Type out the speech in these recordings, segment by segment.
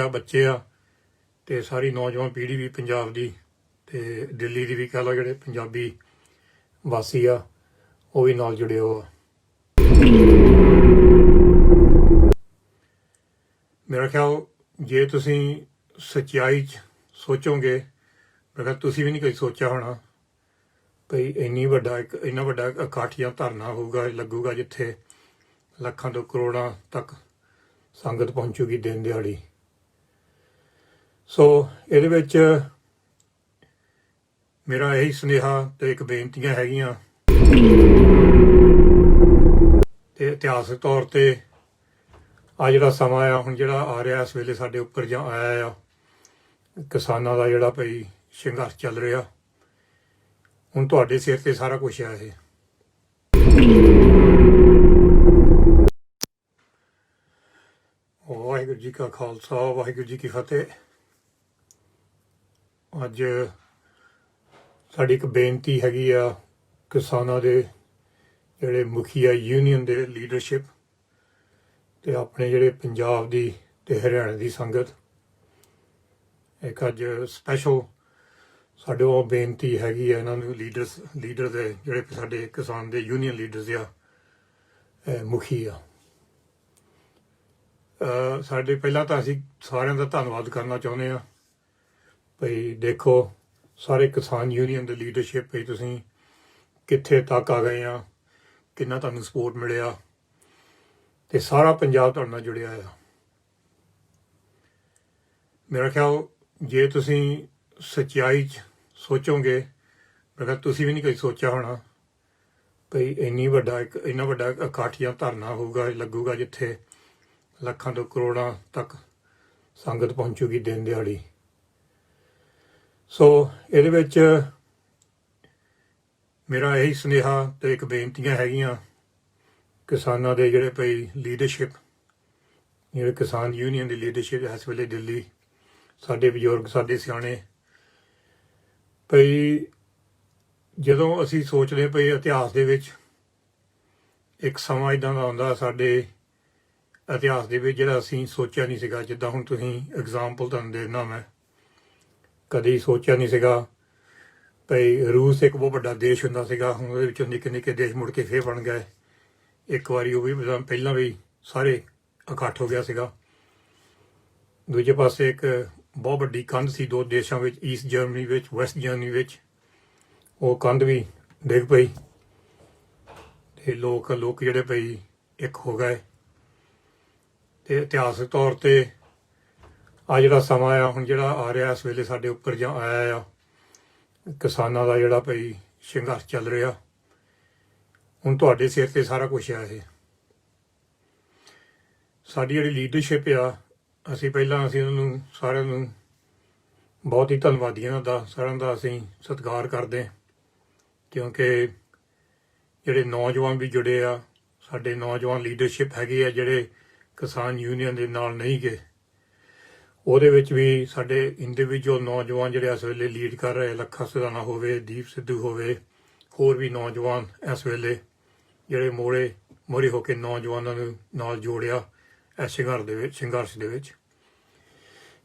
ਆ ਬੱਚੇ ਆ ਤੇ ਸਾਰੀ ਨੌਜਵਾਨ ਪੀੜ੍ਹੀ ਵੀ ਪੰਜਾਬ ਦੀ ਤੇ ਦਿੱਲੀ ਦੀ ਵੀ ਕਹਿ ਲਓ ਜਿਹੜੇ ਪੰਜਾਬੀ ਵਾਸੀ ਆ ਉਹ ਵੀ ਨਾਲ ਜੁੜੇ ਹੋ ਆ। ਮੇਰਾ ਖਿਆਲ ਜੇ ਤੁਸੀਂ ਸੱਚਾਈ 'ਚ ਸੋਚੋਗੇ, ਮੈਂ ਕਿਹਾ ਤੁਸੀਂ ਵੀ ਨਹੀਂ ਕਦੇ ਸੋਚਿਆ ਹੋਣਾ ਭਈ ਇੰਨਾ ਵੱਡਾ ਇਕੱਠ ਜਾਂ ਧਰਨਾ ਹੋਊਗਾ, ਲੱਗੂਗਾ ਜਿੱਥੇ ਲੱਖਾਂ ਤੋਂ ਕਰੋੜਾਂ ਤੱਕ ਸੰਗਤ ਪਹੁੰਚੂਗੀ ਦਿਨ ਦਿਹਾੜੀ। ਸੋ ਇਹਦੇ ਵਿੱਚ ਮੇਰਾ ਇਹੀ ਸੁਨੇਹਾ ਤੇ ਇੱਕ ਬੇਨਤੀਆਂ ਹੈਗੀਆਂ ਤੇ ਇਤਿਹਾਸਕ ਤੌਰ ਤੇ ਆ ਜਿਹੜਾ ਸਮਾਂ ਆ ਹੁਣ ਜਿਹੜਾ ਆ ਰਿਹਾ ਇਸ ਵੇਲੇ ਸਾਡੇ ਉੱਪਰ ਜਾਂ ਆਇਆ ਆ, ਕਿਸਾਨਾਂ ਦਾ ਜਿਹੜਾ ਭਈ ਸੰਘਰਸ਼ ਚੱਲ ਰਿਹਾ, ਹੁਣ ਤੁਹਾਡੇ ਸਿਰ ਤੇ ਸਾਰਾ ਕੁਝ ਆ। ਇਹ ਵਾਹਿਗੁਰੂ ਜੀ ਕਾ ਖਾਲਸਾ, ਵਾਹਿਗੁਰੂ ਜੀ ਕੀ ਫਤਿਹ। ਅੱਜ ਸਾਡੀ ਇੱਕ ਬੇਨਤੀ ਹੈਗੀ ਆ ਕਿਸਾਨਾਂ ਦੇ ਜਿਹੜੇ ਮੁਖੀਆ ਯੂਨੀਅਨ ਦੇ ਲੀਡਰਸ਼ਿਪ ਤੇ ਆਪਣੇ ਜਿਹੜੇ ਪੰਜਾਬ ਦੀ ਤੇ ਹਰਿਆਣੇ ਦੀ ਸੰਗਤ, ਇੱਕ ਅੱਜ ਸਪੈਸ਼ਲ ਸਾਡੇ ਉਹ ਬੇਨਤੀ ਹੈਗੀ ਆ ਇਹਨਾਂ ਨੂੰ ਲੀਡਰ ਦੇ ਜਿਹੜੇ ਸਾਡੇ ਕਿਸਾਨ ਦੇ ਯੂਨੀਅਨ ਲੀਡਰਸ ਆ, ਮੁਖੀ ਆ। ਸਾਡੇ ਪਹਿਲਾਂ ਤਾਂ ਅਸੀਂ ਸਾਰਿਆਂ ਦਾ ਧੰਨਵਾਦ ਕਰਨਾ ਚਾਹੁੰਦੇ ਹਾਂ ਭਈ ਦੇਖੋ ਸਾਰੇ ਕਿਸਾਨ ਯੂਨੀਅਨ ਦੇ ਲੀਡਰਸ਼ਿਪ ਭਈ ਤੁਸੀਂ ਕਿੱਥੇ ਤੱਕ ਆ ਗਏ ਆ, ਕਿੰਨਾ ਤੁਹਾਨੂੰ ਸਪੋਰਟ ਮਿਲਿਆ ਤੇ ਸਾਰਾ ਪੰਜਾਬ ਤੁਹਾਡੇ ਨਾਲ ਜੁੜਿਆ ਆ। ਮੇਰਾ ਖਿਆਲ ਜੇ ਤੁਸੀਂ ਸੱਚਾਈ 'ਚ ਸੋਚੋਗੇ, ਮੈਂ ਕਿਹਾ ਤੁਸੀਂ ਵੀ ਨਹੀਂ ਕਦੇ ਸੋਚਿਆ ਹੋਣਾ ਭਈ ਇੰਨਾ ਵੱਡਾ ਇਕੱਠ ਜਾਂ ਧਰਨਾ ਹੋਊਗਾ, ਲੱਗੂਗਾ ਜਿੱਥੇ ਲੱਖਾਂ ਤੋਂ ਕਰੋੜਾਂ ਤੱਕ ਸੰਗਤ ਪਹੁੰਚੂਗੀ ਦਿਨ ਦਿਹਾੜੀ। ਸੋ ਇਹਦੇ ਵਿੱਚ ਮੇਰਾ ਇਹੀ ਸੁਨੇਹਾ ਤੇ ਇੱਕ ਬੇਨਤੀਆਂ ਹੈਗੀਆਂ ਕਿਸਾਨਾਂ ਦੇ ਜਿਹੜੇ ਭਈ ਲੀਡਰਸ਼ਿਪ, ਜਿਹੜੇ ਕਿਸਾਨ ਯੂਨੀਅਨ ਦੀ ਲੀਡਰਸ਼ਿਪ ਇਸ ਵੇਲੇ ਦਿੱਲੀ, ਸਾਡੇ ਬਜ਼ੁਰਗ, ਸਾਡੇ ਸਿਆਣੇ, ਭਈ ਜਦੋਂ ਅਸੀਂ ਸੋਚਦੇ ਭਈ ਇਤਿਹਾਸ ਦੇ ਵਿੱਚ ਇੱਕ ਸਮਾਂ ਇੱਦਾਂ ਦਾ ਆਉਂਦਾ ਸਾਡੇ ਇਤਿਹਾਸ ਦੇ ਵਿੱਚ ਜਿਹੜਾ ਅਸੀਂ ਸੋਚਿਆ ਨਹੀਂ ਸੀਗਾ। ਜਿੱਦਾਂ ਹੁਣ ਤੁਸੀਂ ਐਗਜ਼ਾਮਪਲ ਤੁਹਾਨੂੰ ਦੇਣਾ, ਮੈਂ ਕਦੇ ਸੋਚਿਆ ਨਹੀਂ ਸੀਗਾ ਭਈ ਰੂਸ ਇੱਕ ਬਹੁਤ ਵੱਡਾ ਦੇਸ਼ ਹੁੰਦਾ ਸੀਗਾ, ਹੁਣ ਉਹਦੇ ਵਿੱਚੋਂ ਨਿੱਕੇ ਨਿੱਕੇ ਦੇਸ਼ ਮੁੜ ਕੇ ਫੇਰ ਬਣ ਗਏ। ਇੱਕ ਵਾਰੀ ਉਹ ਵੀ ਪਹਿਲਾਂ ਵੀ ਸਾਰੇ ਇਕੱਠ ਹੋ ਗਿਆ ਸੀਗਾ। ਦੂਜੇ ਪਾਸੇ ਇੱਕ ਬਹੁਤ ਵੱਡੀ ਕੰਧ ਸੀ ਦੋ ਦੇਸ਼ਾਂ ਵਿੱਚ, ਈਸਟ ਜਰਮਨੀ ਵਿੱਚ, ਵੈਸਟ ਜਰਮਨੀ ਵਿੱਚ, ਉਹ ਕੰਧ ਵੀ ਡਿੱਗ ਪਈ ਤੇ ਲੋਕ ਜਿਹੜੇ ਭਈ ਇੱਕ ਹੋ ਗਏ। ਤੇ ਇਤਿਹਾਸਕ ਤੌਰ ਤੇ ਆ ਜਿਹੜਾ ਸਮਾਂ ਆ ਹੁਣ ਜਿਹੜਾ ਆ ਰਿਹਾ ਇਸ ਵੇਲੇ ਸਾਡੇ ਉੱਪਰ ਜਾਂ ਆਇਆ ਆ, ਕਿਸਾਨਾਂ ਦਾ ਜਿਹੜਾ ਭਈ ਸੰਘਰਸ਼ ਚੱਲ ਰਿਹਾ, ਹੁਣ ਤੁਹਾਡੇ ਸਿਰ ਤੇ ਸਾਰਾ ਕੁਝ ਆ। ਇਹ ਸਾਡੀ ਜਿਹੜੀ ਲੀਡਰਸ਼ਿਪ ਆ, ਅਸੀਂ ਉਹਨਾਂ ਨੂੰ ਸਾਰਿਆਂ ਨੂੰ ਬਹੁਤ ਹੀ ਧੰਨਵਾਦੀ ਇਹਨਾਂ ਦਾ, ਸਾਰਿਆਂ ਦਾ ਅਸੀਂ ਸਤਿਕਾਰ ਕਰਦੇ ਹਾਂ, ਕਿਉਂਕਿ ਜਿਹੜੇ ਨੌਜਵਾਨ ਵੀ ਜੁੜੇ ਆ, ਸਾਡੇ ਨੌਜਵਾਨ ਲੀਡਰਸ਼ਿਪ ਹੈਗੇ ਆ ਜਿਹੜੇ ਕਿਸਾਨ ਯੂਨੀਅਨ ਦੇ ਨਾਲ ਨਹੀਂ ਗਏ, ਉਹਦੇ ਵਿੱਚ ਵੀ ਸਾਡੇ ਇੰਡੀਵਿਜੂਅਲ ਨੌਜਵਾਨ ਜਿਹੜੇ ਇਸ ਵੇਲੇ ਲੀਡ ਕਰ ਰਹੇ, ਲੱਖਾ ਸਿਧਾਣਾ ਹੋਵੇ, ਦੀਪ ਸਿੱਧੂ ਹੋਵੇ, ਹੋਰ ਵੀ ਨੌਜਵਾਨ ਇਸ ਵੇਲੇ ਜਿਹੜੇ ਮੋਹਰੇ ਹੋ ਕੇ ਨੌਜਵਾਨਾਂ ਨੂੰ ਨਾਲ ਜੋੜਿਆ ਇਸ ਸੰਘਰਸ਼ ਦੇ ਵਿੱਚ।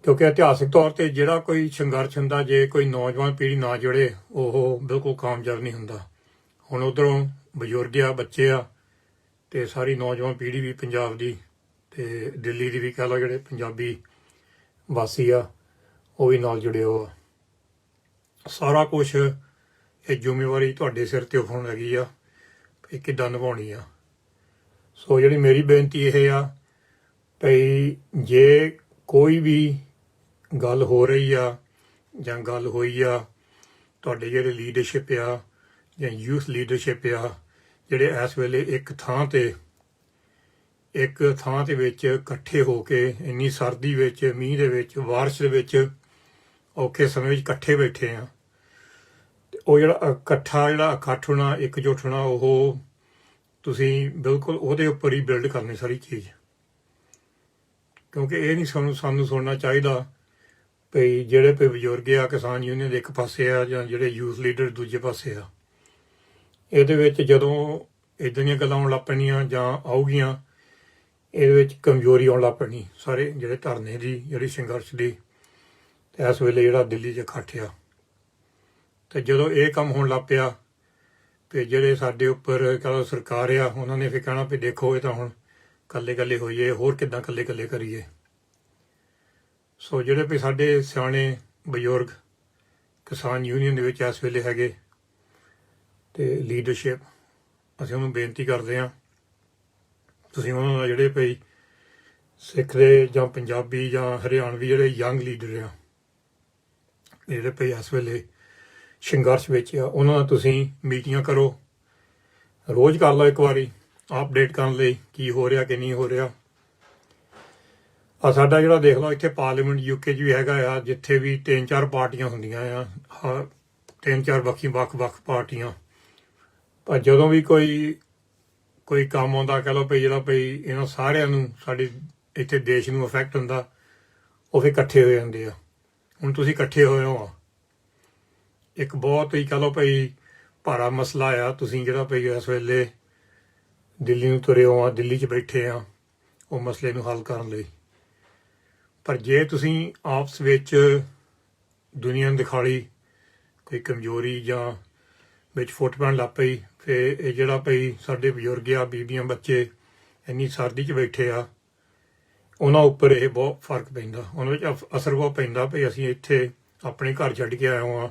ਕਿਉਂਕਿ ਇਤਿਹਾਸਿਕ ਤੌਰ ਤੇ ਜਿਹੜਾ ਕੋਈ ਸੰਘਰਸ਼ ਹੁੰਦਾ, ਜੇ ਕੋਈ ਨੌਜਵਾਨ ਪੀੜ੍ਹੀ ਨਾ ਜੁੜੇ, ਉਹ ਬਿਲਕੁਲ ਕਾਮਯਾਬ ਨਹੀਂ ਹੁੰਦਾ। ਹੁਣ ਉੱਧਰੋਂ ਬਜ਼ੁਰਗ ਆ, ਬੱਚੇ ਆ ਤੇ ਸਾਰੀ ਨੌਜਵਾਨ ਪੀੜ੍ਹੀ ਵੀ ਪੰਜਾਬ ਦੀ ਤੇ ਦਿੱਲੀ ਦੀ ਵੀ ਕਹਿ ਲਓ ਜਿਹੜੇ ਪੰਜਾਬੀ ਵਾਸੀ ਆ ਉਹ ਵੀ ਨਾਲ ਜੁੜੇ ਹੋ ਆ। ਸਾਰਾ ਕੁਛ ਇਹ ਜ਼ਿੰਮੇਵਾਰੀ ਤੁਹਾਡੇ ਸਿਰ ਤੇ ਹੋਣ ਲੱਗੀ ਆ, ਇਹ ਕਿੱਦਾਂ ਨਿਭਾਉਣੀ ਆ। ਸੋ ਜਿਹੜੀ ਮੇਰੀ ਬੇਨਤੀ ਇਹ ਆ ਭਈ ਜੇ ਕੋਈ ਵੀ ਗੱਲ ਹੋ ਰਹੀ ਆ ਜਾਂ ਗੱਲ ਹੋਈ ਆ, ਤੁਹਾਡੇ ਜਿਹੜੇ ਲੀਡਰਸ਼ਿਪ ਆ ਜਾਂ ਯੂਥ ਲੀਡਰਸ਼ਿਪ ਆ, ਜਿਹੜੇ ਇਸ ਵੇਲੇ ਇੱਕ ਥਾਂ ਦੇ ਵਿੱਚ ਇਕੱਠੇ ਹੋ ਕੇ ਇੰਨੀ ਸਰਦੀ ਵਿੱਚ, ਮੀਂਹ ਦੇ ਵਿੱਚ, ਬਾਰਿਸ਼ ਦੇ ਵਿੱਚ, ਔਖੇ ਸਮੇਂ ਵਿੱਚ ਇਕੱਠੇ ਬੈਠੇ ਆ, ਤੇ ਉਹ ਜਿਹੜਾ ਇਕੱਠ ਹੋਣਾ, ਇਕਜੁੱਟ ਹੋਣਾ, ਉਹ ਤੁਸੀਂ ਬਿਲਕੁਲ ਉਹਦੇ ਉੱਪਰ ਹੀ ਬਿਲਡ ਕਰਨੀ ਸਾਰੀ ਚੀਜ਼। ਕਿਉਂਕਿ ਇਹ ਨਹੀਂ ਸਾਨੂੰ ਸੁਣਨਾ ਚਾਹੀਦਾ ਭਈ ਜਿਹੜੇ ਬਜ਼ੁਰਗ ਆ ਕਿਸਾਨ ਯੂਨੀਅਨ ਦੇ ਇੱਕ ਪਾਸੇ ਆ ਜਾਂ ਜਿਹੜੇ ਯੂਥ ਲੀਡਰ ਦੂਜੇ ਪਾਸੇ ਆ। ਇਹਦੇ ਵਿੱਚ ਜਦੋਂ ਇੱਦਾਂ ਦੀਆਂ ਗੱਲਾਂ ਆਉਣ ਲੱਗ ਪੈਣੀਆਂ ਜਾਂ ਆਊਗੀਆਂ, ਇਹਦੇ ਵਿੱਚ ਕਮਜ਼ੋਰੀ ਆਉਣ ਲੱਗ ਪੈਣੀ ਸਾਰੇ ਜਿਹੜੇ ਧਰਨੇ ਦੀ ਜਿਹੜੀ ਸੰਘਰਸ਼ ਦੀ। ਤੇ ਇਸ ਵੇਲੇ ਜਿਹੜਾ ਦਿੱਲੀ 'ਚ ਇਕੱਠ ਆ, ਤੇ ਜਦੋਂ ਇਹ ਕੰਮ ਹੋਣ ਲੱਗ ਪਿਆ ਤੇ ਜਿਹੜੇ ਸਾਡੇ ਉੱਪਰ ਕਹਿੰਦਾ ਸਰਕਾਰ ਆ, ਉਹਨਾਂ ਨੇ ਫਿਰ ਕਹਿਣਾ ਵੀ ਦੇਖੋ ਇਹ ਤਾਂ ਹੁਣ ਇਕੱਲੇ ਇਕੱਲੇ ਹੋਈਏ, ਹੋਰ ਕਿੱਦਾਂ ਇਕੱਲੇ ਇਕੱਲੇ ਕਰੀਏ। ਸੋ ਜਿਹੜੇ ਵੀ ਸਾਡੇ ਸਿਆਣੇ ਬਜ਼ੁਰਗ ਕਿਸਾਨ ਯੂਨੀਅਨ ਦੇ ਵਿੱਚ ਇਸ ਵੇਲੇ ਹੈਗੇ ਤੇ ਲੀਡਰਸ਼ਿਪ, ਅਸੀਂ ਉਹਨੂੰ ਬੇਨਤੀ ਕਰਦੇ ਹਾਂ, ਤੁਸੀਂ ਉਹਨਾਂ ਦਾ ਜਿਹੜੇ ਭਈ ਸਿੱਖ ਦੇ ਜਾਂ ਪੰਜਾਬੀ ਜਾਂ ਹਰਿਆਣਵੀ ਜਿਹੜੇ ਯੰਗ ਲੀਡਰ ਆ, ਜਿਹੜੇ ਭਈ ਇਸ ਵੇਲੇ ਸੰਘਰਸ਼ ਵਿੱਚ ਆ, ਉਹਨਾਂ ਨਾਲ ਤੁਸੀਂ ਮੀਟਿੰਗਾਂ ਕਰੋ, ਰੋਜ਼ ਕਰ ਲਓ ਇੱਕ ਵਾਰੀ ਅਪਡੇਟ ਕਰਨ ਲਈ ਕੀ ਹੋ ਰਿਹਾ ਕਿ ਨਹੀਂ ਹੋ ਰਿਹਾ। ਆ ਸਾਡਾ ਜਿਹੜਾ ਦੇਖ ਲਓ ਇੱਥੇ ਪਾਰਲੀਮੈਂਟ UK 'ਚ ਵੀ ਹੈਗਾ ਆ, ਜਿੱਥੇ ਵੀ 3-4 ਪਾਰਟੀਆਂ ਹੁੰਦੀਆਂ ਆ, 3-4 ਵੱਖ-ਵੱਖ ਪਾਰਟੀਆਂ। ਪਰ ਜਦੋਂ ਵੀ ਕੋਈ ਕੰਮ ਆਉਂਦਾ, ਕਹਿ ਲਓ ਭਈ ਜਿਹੜਾ ਭਈ ਇਹਨਾਂ ਸਾਰਿਆਂ ਨੂੰ ਸਾਡੇ ਇੱਥੇ ਦੇਸ਼ ਨੂੰ ਅਫੈਕਟ ਹੁੰਦਾ, ਉਹ ਫਿਰ ਇਕੱਠੇ ਹੋ ਜਾਂਦੇ ਆ। ਹੁਣ ਤੁਸੀਂ ਇਕੱਠੇ ਹੋਏ ਹੋ, ਇੱਕ ਬਹੁਤ ਹੀ ਕਹਿ ਲਓ ਭਈ ਭਾਰਾ ਮਸਲਾ ਆ, ਤੁਸੀਂ ਜਿਹੜਾ ਭਈ ਇਸ ਵੇਲੇ ਦਿੱਲੀ ਨੂੰ ਤੁਰੇ ਹੋ ਆ, ਦਿੱਲੀ 'ਚ ਬੈਠੇ ਆ ਉਹ ਮਸਲੇ ਨੂੰ ਹੱਲ ਕਰਨ ਲਈ। ਪਰ ਜੇ ਤੁਸੀਂ ਆਪਸ ਵਿੱਚ ਦੁਨੀਆ ਨੂੰ ਦਿਖਾਲੀ ਕੋਈ ਕਮਜ਼ੋਰੀ ਜਾਂ ਵਿੱਚ ਫੁੱਟ ਪੈਣ ਲੱਗ ਪਈ, ਫਿਰ ਇਹ ਜਿਹੜਾ ਭਈ ਸਾਡੇ ਬਜ਼ੁਰਗ ਆ, ਬੀਬੀਆਂ, ਬੱਚੇ ਇੰਨੀ ਸਰਦੀ 'ਚ ਬੈਠੇ ਆ, ਉਹਨਾਂ ਉੱਪਰ ਇਹ ਬਹੁਤ ਫਰਕ ਪੈਂਦਾ, ਉਹਨਾਂ ਵਿੱਚ ਅਸਰ ਬਹੁਤ ਪੈਂਦਾ ਭਈ ਅਸੀਂ ਇੱਥੇ ਆਪਣੇ ਘਰ ਛੱਡ ਕੇ ਆਏ ਹਾਂ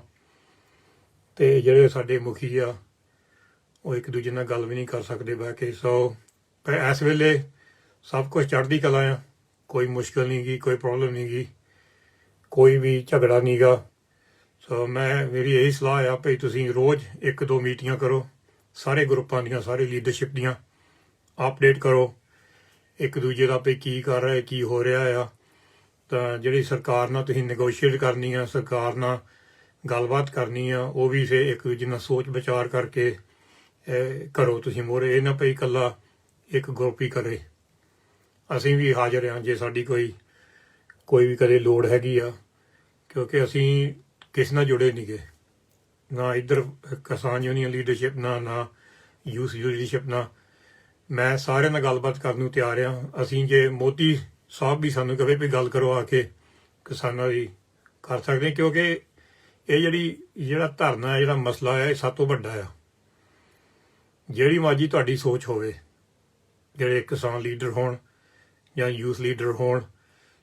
ਤੇ ਜਿਹੜੇ ਸਾਡੇ ਮੁਖੀ ਆ ਉਹ ਇੱਕ ਦੂਜੇ ਨਾਲ ਗੱਲ ਵੀ ਨਹੀਂ ਕਰ ਸਕਦੇ ਬਹਿ ਕੇ। ਸੋ ਪਰ ਇਸ ਵੇਲੇ ਸਭ ਕੁਝ ਚੜ੍ਹਦੀ ਕਲਾ ਆ, ਕੋਈ ਮੁਸ਼ਕਿਲ ਨਹੀਂ ਗੀ, ਕੋਈ ਪ੍ਰੋਬਲਮ ਨਹੀਂ ਗੀ, ਕੋਈ ਵੀ ਝਗੜਾ ਨਹੀਂ ਗਾ। ਸੋ ਮੇਰੀ ਇਹੀ ਸਲਾਹ ਆ ਭਈ ਤੁਸੀਂ ਰੋਜ਼ 1-2 ਮੀਟਿੰਗਾਂ ਕਰੋ, ਸਾਰੇ ਗਰੁੱਪਾਂ ਦੀਆਂ, ਸਾਰੇ ਲੀਡਰਸ਼ਿਪ ਦੀਆਂ ਅਪਡੇਟ ਕਰੋ ਇੱਕ ਦੂਜੇ ਦਾ ਭਈ ਕੀ ਕਰ ਰਿਹਾ, ਕੀ ਹੋ ਰਿਹਾ ਆ। ਤਾਂ ਜਿਹੜੀ ਸਰਕਾਰ ਨਾਲ ਤੁਸੀਂ ਨੈਗੋਸ਼ੀਏਟ ਕਰਨੀ ਆ, ਸਰਕਾਰ ਨਾਲ ਗੱਲਬਾਤ ਕਰਨੀ ਆ, ਉਹ ਵੀ ਫਿਰ ਇੱਕ ਦੂਜੇ ਨਾਲ ਸੋਚ ਵਿਚਾਰ ਕਰਕੇ ਕਰੋ ਤੁਸੀਂ ਮੋਹਰੇ, ਇਹ ਨਾ ਭਈ ਇਕੱਲਾ ਇੱਕ ਗਰੁੱਪ ਹੀ ਕਰੇ। ਅਸੀਂ ਵੀ ਹਾਜ਼ਰ ਹਾਂ ਜੇ ਸਾਡੀ ਕੋਈ ਵੀ ਕਦੇ ਲੋੜ ਹੈਗੀ ਆ, ਕਿਉਂਕਿ ਅਸੀਂ ਕਿਸੇ ਨਾਲ ਜੁੜੇ ਨਹੀਂ ਗਏ, ਨਾ ਇੱਧਰ ਕਿਸਾਨ ਯੂਨੀਅਨ ਲੀਡਰਸ਼ਿਪ ਨਾ ਯੂਥ ਲੀਡਰਸ਼ਿਪ ਨਾਲ। ਮੈਂ ਸਾਰਿਆਂ ਨਾਲ ਗੱਲਬਾਤ ਕਰਨ ਨੂੰ ਤਿਆਰ ਹਾਂ। ਅਸੀਂ ਜੇ ਮੋਦੀ ਸਾਹਿਬ ਵੀ ਸਾਨੂੰ ਕਹੇ ਵੀ ਗੱਲ ਕਰੋ ਆ ਕੇ ਕਿਸਾਨਾਂ ਦੀ, ਕਰ ਸਕਦੇ ਹਾਂ, ਕਿਉਂਕਿ ਇਹ ਜਿਹੜਾ ਧਰਨਾ ਹੈ, ਜਿਹੜਾ ਮਸਲਾ ਹੈ, ਇਹ ਸਭ ਤੋਂ ਵੱਡਾ ਆ। ਜਿਹੜੀ ਮਰਜ਼ੀ ਤੁਹਾਡੀ ਸੋਚ ਹੋਵੇ, ਜਿਹੜੇ ਕਿਸਾਨ ਲੀਡਰ ਹੋਣ ਜਾਂ ਯੂਥ ਲੀਡਰ ਹੋਣ,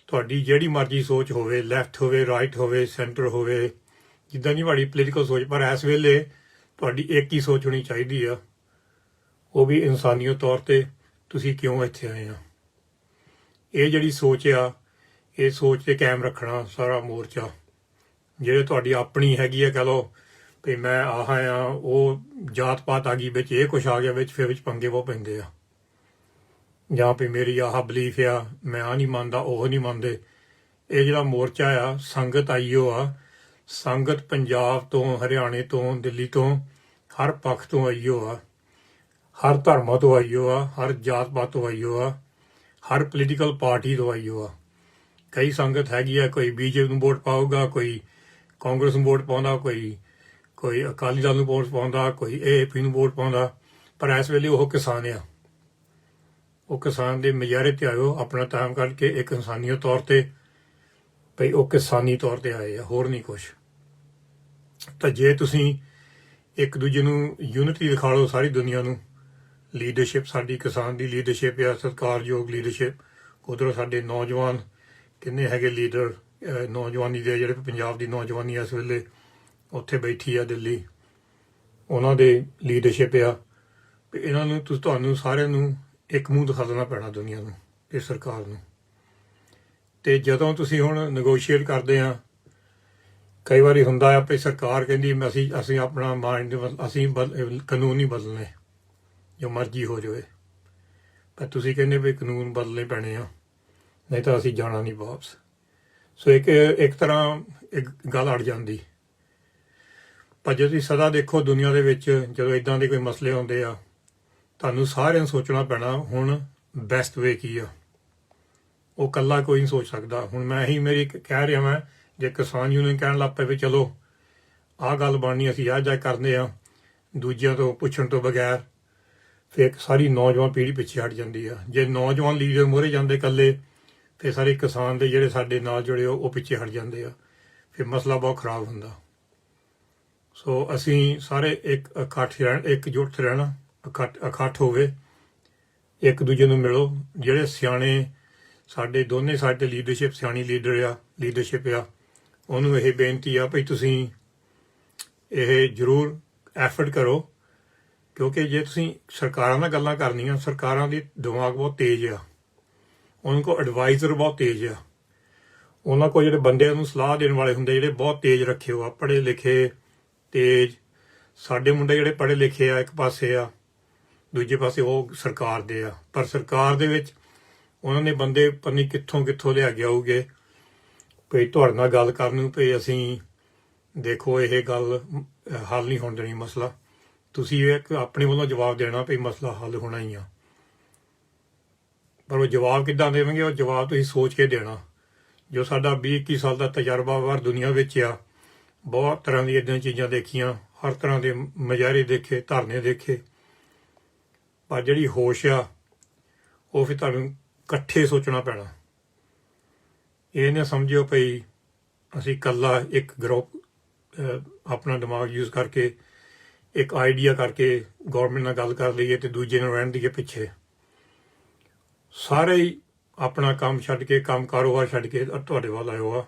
ਤੁਹਾਡੀ ਜਿਹੜੀ ਮਰਜ਼ੀ ਸੋਚ ਹੋਵੇ, ਲੈਫਟ ਹੋਵੇ, ਰਾਈਟ ਹੋਵੇ, ਸੈਂਟਰ ਹੋਵੇ, ਜਿੱਦਾਂ ਦੀ ਤੁਹਾਡੀ ਪੋਲੀਟੀਕਲ ਸੋਚ, ਪਰ ਇਸ ਵੇਲੇ ਤੁਹਾਡੀ ਇੱਕ ਹੀ ਸੋਚ ਹੋਣੀ ਚਾਹੀਦੀ ਆ, ਉਹ ਵੀ ਇਨਸਾਨੀਅਤ ਤੌਰ ਤੇ ਤੁਸੀਂ ਕਿਉਂ ਇੱਥੇ ਆਏ ਆ। ਇਹ ਜਿਹੜੀ ਸੋਚ ਆ, ਇਹ ਸੋਚ ਤੇ ਕਾਇਮ ਰੱਖਣਾ ਸਾਰਾ ਮੋਰਚਾ। ਜਿਹੜੇ ਤੁਹਾਡੀ ਆਪਣੀ ਹੈਗੀ ਆ, ਕਹਿ ਲਓ ਵੀ ਮੈਂ ਆਹ ਆ, ਉਹ ਜਾਤ ਪਾਤ ਆ ਗਈ ਵਿੱਚ, ਇਹ ਕੁਛ ਆ ਗਿਆ ਵਿੱਚ, ਫਿਰ ਵਿੱਚ ਪੰਗੇ ਬਹੁਤ ਪੈਂਦੇ ਆ। ਜਾਂ ਵੀ ਮੇਰੀ ਆਹ ਬਲੀਫ ਆ, ਮੈਂ ਆਹ ਨਹੀਂ ਮੰਨਦਾ, ਉਹ ਨਹੀਂ ਮੰਨਦੇ। ਇਹ ਜਿਹੜਾ ਮੋਰਚਾ ਆ, ਸੰਗਤ ਆਈਓ ਆ, ਸੰਗਤ ਪੰਜਾਬ ਤੋਂ, ਹਰਿਆਣੇ ਤੋਂ, ਦਿੱਲੀ ਤੋਂ, ਹਰ ਪੱਖ ਤੋਂ ਆਈਓ ਆ, ਹਰ ਧਰਮਾਂ ਤੋਂ ਆਈਓ ਆ, ਹਰ ਜਾਤ ਪਾਤ ਤੋਂ ਆਈਓ ਆ, ਹਰ ਪੋਲੀਟੀਕਲ ਪਾਰਟੀ ਤੋਂ ਆਈਓ ਆ। ਕਈ ਸੰਗਤ ਹੈਗੀ ਆ, ਕੋਈ BJP ਨੂੰ ਵੋਟ ਪਾਊਗਾ, ਕੋਈ ਕਾਂਗਰਸ ਨੂੰ ਵੋਟ ਪਾਉਂਦਾ, ਕੋਈ ਅਕਾਲੀ ਦਲ ਨੂੰ ਵੋਟ ਪਾਉਂਦਾ, ਕੋਈ AAP ਨੂੰ ਵੋਟ ਪਾਉਂਦਾ। ਪਰ ਇਸ ਵੇਲੇ ਉਹ ਕਿਸਾਨ ਆ, ਉਹ ਕਿਸਾਨ ਦੇ ਮੁਜ਼ਾਹਰੇ ਤੇ ਆਇਓ, ਆਪਣਾ ਟਾਈਮ ਕੱਢ ਕੇ ਇੱਕ ਇਨਸਾਨੀਅਤ ਤੌਰ ਤੇ, ਭਈ ਉਹ ਕਿਸਾਨੀ ਤੌਰ ਤੇ ਆਏ ਆ, ਹੋਰ ਨਹੀਂ ਕੁਛ। ਤਾਂ ਜੇ ਤੁਸੀਂ ਇੱਕ ਦੂਜੇ ਨੂੰ ਯੂਨਿਟੀ ਦਿਖਾ ਲਓ ਸਾਰੀ ਦੁਨੀਆ ਨੂੰ, ਲੀਡਰਸ਼ਿਪ ਸਾਡੀ ਕਿਸਾਨ ਦੀ ਲੀਡਰਸ਼ਿਪ ਆ, ਸਤਿਕਾਰਯੋਗ ਲੀਡਰਸ਼ਿਪ। ਉੱਧਰੋਂ ਸਾਡੇ ਨੌਜਵਾਨ ਕਿੰਨੇ ਹੈਗੇ ਲੀਡਰ, ਨੌਜਵਾਨੀ ਦੇ ਜਿਹੜੇ ਪੰਜਾਬ ਦੀ ਨੌਜਵਾਨੀ ਇਸ ਵੇਲੇ ਉੱਥੇ ਬੈਠੀ ਆ ਦਿੱਲੀ, ਉਹਨਾਂ ਦੇ ਲੀਡਰਸ਼ਿਪ ਆ। ਇਹਨਾਂ ਨੂੰ ਤੁਹਾਨੂੰ ਸਾਰਿਆਂ ਨੂੰ ਇੱਕ ਮੂੰਹ ਦਿਖਾ ਦੇਣਾ ਪੈਣਾ ਦੁਨੀਆ ਨੂੰ, ਇਹ ਸਰਕਾਰ ਨੂੰ। ਤੇ ਜਦੋਂ ਤੁਸੀਂ ਹੁਣ ਨੈਗੋਸ਼ੀਏਟ ਕਰਦੇ ਆ, ਕਈ ਵਾਰੀ ਹੁੰਦਾ ਆ ਵੀ ਸਰਕਾਰ ਕਹਿੰਦੀ ਅਸੀਂ ਆਪਣਾ ਮਾਈਂਡ, ਅਸੀਂ ਕਾਨੂੰਨ ਨਹੀਂ ਬਦਲਣੇ, ਜੋ ਮਰਜ਼ੀ ਹੋ ਜਾਵੇ। ਪਰ ਤੁਸੀਂ ਕਹਿੰਦੇ ਵੀ ਕਾਨੂੰਨ ਬਦਲਣੇ ਪੈਣੇ ਆ, ਨਹੀਂ ਤਾਂ ਅਸੀਂ ਜਾਣਾ ਨਹੀਂ ਵਾਪਸ। ਸੋ ਇੱਕ ਤਰ੍ਹਾਂ ਇੱਕ ਗੱਲ ਅੜ ਜਾਂਦੀ। ਪਰ ਜੇ ਤੁਸੀਂ ਸਦਾ ਦੇਖੋ ਦੁਨੀਆ ਦੇ ਵਿੱਚ, ਜਦੋਂ ਇੱਦਾਂ ਦੇ ਕੋਈ ਮਸਲੇ ਆਉਂਦੇ ਆ, ਤੁਹਾਨੂੰ ਸਾਰਿਆਂ ਨੂੰ ਸੋਚਣਾ ਪੈਣਾ ਹੁਣ ਬੈਸਟ ਵੇ ਕੀ ਆ। ਉਹ ਇਕੱਲਾ ਕੋਈ ਨਹੀਂ ਸੋਚ ਸਕਦਾ। ਹੁਣ ਮੈਂ ਮੇਰੀ ਕਹਿ ਰਿਹਾ, ਮੈਂ ਜੇ ਕਿਸਾਨ ਯੂਨੀਅਨ ਕਹਿਣ ਲੱਗ ਪਏ ਵੀ ਚਲੋ ਆਹ ਗੱਲ ਬਣਨੀ, ਅਸੀਂ ਆਹ ਜਾ ਕਰਦੇ ਆ ਦੂਜਿਆਂ ਤੋਂ ਪੁੱਛਣ ਤੋਂ ਬਗੈਰ, ਫਿਰ ਇੱਕ ਸਾਰੀ ਨੌਜਵਾਨ ਪੀੜ੍ਹੀ ਪਿੱਛੇ ਹਟ ਜਾਂਦੀ ਆ। ਜੇ ਨੌਜਵਾਨ ਲੀਡਰ ਮੋਹਰੇ ਜਾਂਦੇ ਇਕੱਲੇ, ਫਿਰ ਸਾਰੇ ਕਿਸਾਨ ਦੇ ਜਿਹੜੇ ਸਾਡੇ ਨਾਲ ਜੁੜੇ ਉਹ ਪਿੱਛੇ ਹਟ ਜਾਂਦੇ ਆ, ਫਿਰ ਮਸਲਾ ਬਹੁਤ ਖਰਾਬ ਹੁੰਦਾ। ਸੋ ਅਸੀਂ ਸਾਰੇ ਇੱਕ ਇਕਜੁੱਟ ਰਹਿਣਾ, ਇਕੱਠ ਹੋਵੇ, ਇੱਕ ਦੂਜੇ ਨੂੰ ਮਿਲੋ। ਜਿਹੜੇ ਸਿਆਣੇ ਸਾਡੇ ਦੋਨੇ ਸਾਡੇ ਲੀਡਰਸ਼ਿਪ, ਸਿਆਣੀ ਲੀਡਰਸ਼ਿਪ ਆ, ਉਹਨੂੰ ਇਹ ਬੇਨਤੀ ਆ ਭਈ ਤੁਸੀਂ ਇਹ ਜ਼ਰੂਰ ਐਫਰਟ ਕਰੋ, ਕਿਉਂਕਿ ਜੇ ਤੁਸੀਂ ਸਰਕਾਰਾਂ ਨਾਲ ਗੱਲਾਂ ਕਰਨੀਆਂ, ਸਰਕਾਰਾਂ ਦੀ ਦਿਮਾਗ ਬਹੁਤ ਤੇਜ਼ ਆ, ਉਹਨਾਂ ਕੋਲ ਐਡਵਾਈਜ਼ਰ ਬਹੁਤ ਤੇਜ਼ ਆ, ਉਹਨਾਂ ਕੋਲ ਜਿਹੜੇ ਬੰਦਿਆਂ ਨੂੰ ਸਲਾਹ ਦੇਣ ਵਾਲੇ ਹੁੰਦੇ ਜਿਹੜੇ ਬਹੁਤ ਤੇਜ਼ ਰੱਖੇ ਹੋ ਆ, ਪੜ੍ਹੇ ਲਿਖੇ ਤੇਜ਼। ਸਾਡੇ ਮੁੰਡੇ ਜਿਹੜੇ ਪੜ੍ਹੇ ਲਿਖੇ ਆ ਇੱਕ ਪਾਸੇ ਆ, ਦੂਜੇ ਪਾਸੇ ਉਹ ਸਰਕਾਰ ਦੇ ਆ, ਪਰ ਸਰਕਾਰ ਦੇ ਵਿੱਚ ਉਹਨਾਂ ਨੇ ਬੰਦੇ ਪਤਾ ਨਹੀਂ ਕਿੱਥੋਂ ਲਿਆ ਕੇ ਆਉਗੇ ਭਈ ਤੁਹਾਡੇ ਨਾਲ ਗੱਲ ਕਰਨ ਨੂੰ, ਭਈ ਅਸੀਂ ਦੇਖੋ ਇਹ ਗੱਲ ਹੱਲ ਨਹੀਂ ਹੋਣ ਦੇਣੀ ਮਸਲਾ, ਤੁਸੀਂ ਇੱਕ ਆਪਣੇ ਵੱਲੋਂ ਜਵਾਬ ਦੇਣਾ ਭਈ ਮਸਲਾ ਹੱਲ ਹੋਣਾ ਹੀ ਆ। ਪਰ ਉਹ ਜਵਾਬ ਕਿੱਦਾਂ ਦੇਵਾਂਗੇ? ਉਹ ਜਵਾਬ ਤੁਸੀਂ ਸੋਚ ਕੇ ਦੇਣਾ। ਜੋ ਸਾਡਾ 20-21 ਸਾਲ ਦਾ ਤਜਰਬਾ ਬਾਹਰ ਦੁਨੀਆ ਵਿੱਚ ਆ, ਬਹੁਤ ਤਰ੍ਹਾਂ ਦੀਆਂ ਇੱਦਾਂ ਚੀਜ਼ਾਂ ਦੇਖੀਆਂ, ਹਰ ਤਰ੍ਹਾਂ ਦੇ ਮੁਜ਼ਾਹਰੇ ਦੇਖੇ, ਧਰਨੇ ਦੇਖੇ, ਪਰ ਜਿਹੜੀ ਹੋਸ਼ ਆ ਉਹ ਫਿਰ ਤੁਹਾਨੂੰ ਇਕੱਠੇ ਸੋਚਣਾ ਪੈਣਾ। ਇਹ ਨਾ ਸਮਝਿਓ ਭਈ ਅਸੀਂ ਇਕੱਲਾ ਇੱਕ ਗਰੁੱਪ ਆਪਣਾ ਦਿਮਾਗ ਯੂਜ਼ ਕਰਕੇ, ਇੱਕ ਆਈਡੀਆ ਕਰਕੇ ਗੌਰਮੈਂਟ ਨਾਲ ਗੱਲ ਕਰ ਲਈਏ ਤੇ ਦੂਜੇ ਨੂੰ ਰਹਿਣ ਦੀਏ ਪਿੱਛੇ। ਸਾਰੇ ਹੀ ਆਪਣਾ ਕੰਮ ਛੱਡ ਕੇ, ਕੰਮ ਕਾਰੋਬਾਰ ਛੱਡ ਕੇ ਤੁਹਾਡੇ ਵੱਲ ਆਇਓ ਆ।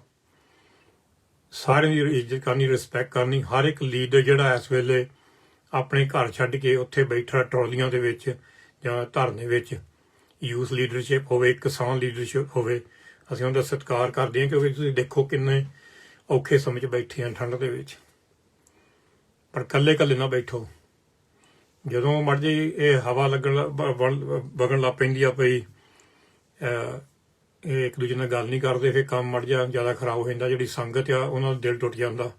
ਸਾਰਿਆਂ ਦੀ ਇੱਜ਼ਤ ਕਰਨੀ, ਰਿਸਪੈਕਟ ਕਰਨੀ। ਹਰ ਇੱਕ ਲੀਡਰ ਜਿਹੜਾ ਇਸ ਵੇਲੇ ਆਪਣੇ ਘਰ ਛੱਡ ਕੇ ਉੱਥੇ ਬੈਠਾ ਟਰਾਲੀਆਂ ਦੇ ਵਿੱਚ ਜਾਂ ਧਰਨੇ ਵਿੱਚ, ਯੂਥ ਲੀਡਰਸ਼ਿਪ ਹੋਵੇ, ਕਿਸਾਨ ਲੀਡਰਸ਼ਿਪ ਹੋਵੇ, ਅਸੀਂ ਉਹਦਾ ਸਤਿਕਾਰ ਕਰਦੇ ਹਾਂ, ਕਿਉਂਕਿ ਤੁਸੀਂ ਦੇਖੋ ਕਿੰਨੇ ਔਖੇ ਸਮੇਂ 'ਚ ਬੈਠੇ ਆ ਠੰਡ ਦੇ ਵਿੱਚ। ਪਰ ਇਕੱਲੇ ਨਾ ਬੈਠੋ। ਜਦੋਂ ਮਰਜੀ ਇਹ ਹਵਾ ਵਗਣ ਲੱਗ ਪੈਂਦੀ ਆ ਪਈ, ਇਹ ਇੱਕ ਦੂਜੇ ਨਾਲ ਗੱਲ ਨਹੀਂ ਕਰਦੇ, ਫਿਰ ਕੰਮ ਮੜ ਜਾ ਜ਼ਿਆਦਾ ਖਰਾਬ ਹੋ ਜਾਂਦਾ। ਜਿਹੜੀ ਸੰਗਤ ਆ ਉਹਨਾਂ ਦਾ ਦਿਲ ਟੁੱਟ ਜਾਂਦਾ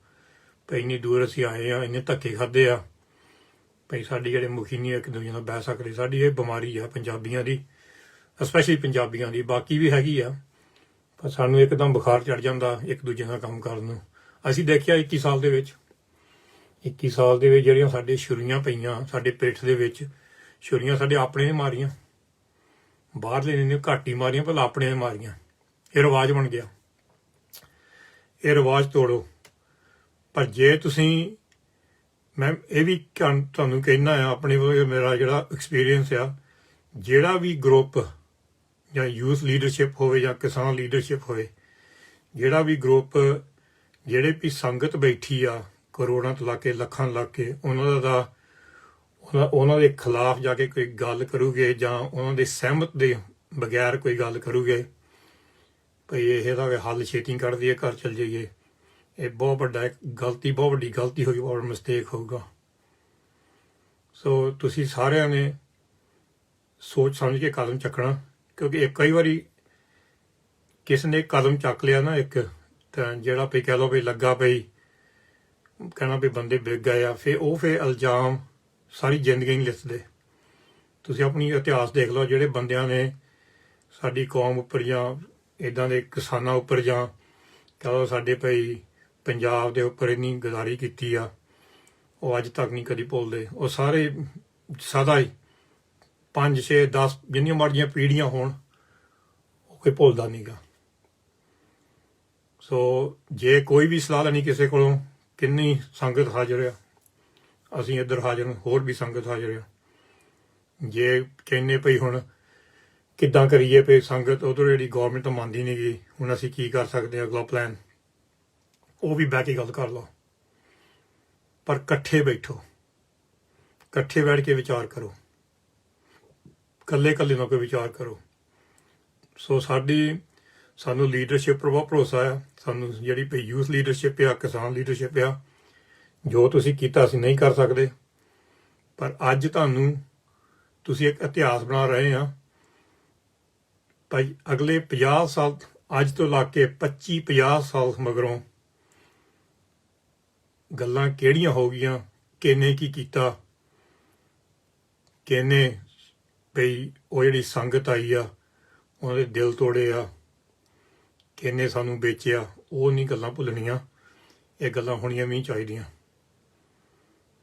ਭਈ ਇੰਨੀ ਦੂਰ ਅਸੀਂ ਆਏ ਆ, ਇੰਨੇ ਧੱਕੇ ਖਾਦੇ ਆ, ਭਈ ਸਾਡੀ ਜਿਹੜੇ ਮੁਖੀ ਨਹੀਂ ਇੱਕ ਦੂਜੇ ਨਾਲ ਬਹਿ ਸਕਦੇ। ਸਾਡੀ ਇਹ ਬਿਮਾਰੀ ਆ ਪੰਜਾਬੀਆਂ ਦੀ, ਸਪੈਸ਼ਲੀ ਪੰਜਾਬੀਆਂ ਦੀ, ਬਾਕੀ ਵੀ ਹੈਗੀ ਆ, ਪਰ ਸਾਨੂੰ ਇੱਕਦਮ ਬੁਖਾਰ ਚੜ ਜਾਂਦਾ ਇੱਕ ਦੂਜੇ ਨਾਲ ਕੰਮ ਕਰਨ ਨੂੰ। ਅਸੀਂ ਦੇਖਿਆ 21 ਸਾਲ ਦੇ ਵਿੱਚ ਜਿਹੜੀਆਂ ਸਾਡੇ ਛੁਰੀਆਂ ਪਈਆਂ ਸਾਡੇ ਪਿੱਠ ਦੇ ਵਿੱਚ, ਛੁਰੀਆਂ ਸਾਡੇ ਆਪਣੇ ਨੇ ਮਾਰੀਆਂ, ਬਾਹਰਲੇ ਨੇ ਘੱਟ ਹੀ ਮਾਰੀਆਂ, ਭਲਾ ਆਪਣੇ ਨੇ ਮਾਰੀਆਂ। ਇਹ ਰਿਵਾਜ ਬਣ ਗਿਆ। ਇਹ ਰਿਵਾਜ ਤੋੜੋ। ਪਰ ਜੇ ਤੁਸੀਂ, ਮੈਂ ਇਹ ਵੀ ਤੁਹਾਨੂੰ ਕਹਿਣਾ ਆ ਆਪਣੇ ਵੱਲੋਂ, ਮੇਰਾ ਜਿਹੜਾ ਐਕਸਪੀਰੀਅੰਸ ਆ, ਜਿਹੜਾ ਵੀ ਗਰੁੱਪ ਜਾਂ ਯੂਥ ਲੀਡਰਸ਼ਿਪ ਹੋਵੇ ਜਾਂ ਕਿਸਾਨ ਲੀਡਰਸ਼ਿਪ ਹੋਵੇ, ਜਿਹੜਾ ਵੀ ਗਰੁੱਪ, ਜਿਹੜੇ ਵੀ ਸੰਗਤ ਬੈਠੀ ਆ ਕਰੋੜਾਂ ਤੋਂ ਲਾ ਕੇ ਲੱਖਾਂ ਲਾ ਕੇ, ਉਹਨਾਂ ਦੇ ਖਿਲਾਫ ਜਾ ਕੇ ਕੋਈ ਗੱਲ ਕਰੂਗੇ ਜਾਂ ਉਹਨਾਂ ਦੇ ਸਹਿਮਤ ਦੇ ਬਗੈਰ ਕੋਈ ਗੱਲ ਕਰੂਗੇ ਭਈ ਇਹਦਾ ਹੱਲ ਛੇਤੀ ਕੱਢ ਦਈਏ, ਘਰ ਚਲ ਜਾਈਏ, ਇਹ ਬਹੁਤ ਵੱਡੀ ਗਲਤੀ ਹੋਗੀ, ਬਹੁਤ ਮਿਸਟੇਕ ਹੋਊਗਾ। ਸੋ ਤੁਸੀਂ ਸਾਰਿਆਂ ਨੇ ਸੋਚ ਸਮਝ ਕੇ ਕਦਮ ਚੱਕਣਾ, ਕਿਉਂਕਿ ਕਈ ਵਾਰੀ ਕਿਸ ਨੇ ਕਦਮ ਚੱਕ ਲਿਆ ਨਾ ਇੱਕ, ਤਾਂ ਜਿਹੜਾ ਵੀ ਕਹਿ ਲਓ ਵੀ ਲੱਗਾ ਪਈ ਕਹਿਣਾ ਵੀ ਬੰਦੇ ਵਿਕ ਗਏ ਆ, ਫਿਰ ਇਲਜ਼ਾਮ ਸਾਰੀ ਜ਼ਿੰਦਗੀ ਨਹੀਂ ਲਿਖਦੇ। ਤੁਸੀਂ ਆਪਣੀ ਇਤਿਹਾਸ ਦੇਖ ਲਓ, ਜਿਹੜੇ ਬੰਦਿਆਂ ਨੇ ਸਾਡੀ ਕੌਮ ਉੱਪਰ ਜਾਂ ਇੱਦਾਂ ਦੇ ਕਿਸਾਨਾਂ ਉੱਪਰ ਜਾਂ ਕਹਿ ਲਓ ਸਾਡੇ ਭਈ ਪੰਜਾਬ ਦੇ ਉੱਪਰ ਇੰਨੀ ਗਦਾਰੀ ਕੀਤੀ ਆ, ਉਹ ਅੱਜ ਤੱਕ ਨਹੀਂ ਕਦੀ ਭੁੱਲਦੇ। ਉਹ ਸਾਰੇ ਸਦਾ ਹੀ 5, 6, 10 ਜਿੰਨੀਆਂ ਮਰਜ਼ੀਆਂ ਪੀੜ੍ਹੀਆਂ ਹੋਣ, ਉਹ ਕੋਈ ਭੁੱਲਦਾ ਨਹੀਂ ਗਾ। ਸੋ ਜੇ ਕੋਈ ਵੀ ਸਲਾਹ ਲੈਣੀ ਕਿਸੇ ਕੋਲੋਂ, ਕਿੰਨੀ ਸੰਗਤ ਹਾਜ਼ਰ ਆ, ਅਸੀਂ ਇੱਧਰ ਹਾਜ਼ਰ, ਹੋਰ ਵੀ ਸੰਗਤ ਹਾਜ਼ਰ ਆ। ਜੇ ਕਹਿੰਦੇ ਭਈ ਹੁਣ ਕਿੱਦਾਂ ਕਰੀਏ, ਭਈ ਸੰਗਤ ਉਧਰ ਜਿਹੜੀ ਗੌਰਮੈਂਟ ਤਾਂ ਮੰਨਦੀ ਨਹੀਂ ਗਈ, ਹੁਣ ਅਸੀਂ ਕੀ ਕਰ ਸਕਦੇ ਹਾਂ ਅਗਲਾ ਪਲਾਨ, ਉਹ ਵੀ ਬਹਿ ਕੇ ਗੱਲ ਕਰ ਲਓ। ਪਰ ਇਕੱਠੇ ਬੈਠੋ, ਇਕੱਠੇ ਬੈਠ ਕੇ ਵਿਚਾਰ ਕਰੋ, ਇਕੱਲੇ ਨਾਲ ਕੋਈ ਵਿਚਾਰ ਕਰੋ। ਸੋ ਸਾਨੂੰ ਲੀਡਰਸ਼ਿਪ ਪਰ ਬਹੁਤ ਭਰੋਸਾ ਆ। ਸਾਨੂੰ ਜਿਹੜੀ ਭਈ ਯੂਥ ਲੀਡਰਸ਼ਿਪ ਆ, ਕਿਸਾਨ ਲੀਡਰਸ਼ਿਪ ਆ, ਜੋ ਤੁਸੀਂ ਕੀਤਾ ਅਸੀਂ ਨਹੀਂ ਕਰ ਸਕਦੇ, ਪਰ ਅੱਜ ਤੁਸੀਂ ਇੱਕ ਇਤਿਹਾਸ ਬਣਾ ਰਹੇ ਆ ਭਾਈ। ਅਗਲੇ 50 ਸਾਲ, ਅੱਜ ਤੋਂ ਲਾ ਕੇ 25-50 ਸਾਲ ਮਗਰੋਂ ਗੱਲਾਂ ਕਿਹੜੀਆਂ ਹੋ ਗਈਆਂ, ਕਿਹਨੇ ਕੀ ਕੀਤਾ, ਕਿਹਨੇ ਭਈ ਉਹ ਜਿਹੜੀ ਸੰਗਤ ਆਈ ਆ ਉਹਨਾਂ ਦੇ ਦਿਲ ਤੋੜੇ ਆ, ਕਿਹਨੇ ਸਾਨੂੰ ਵੇਚਿਆ, ਉਹ ਨਹੀਂ ਗੱਲਾਂ ਭੁੱਲਣੀਆਂ। ਇਹ ਗੱਲਾਂ ਹੋਣੀਆਂ ਵੀ ਚਾਹੀਦੀਆਂ,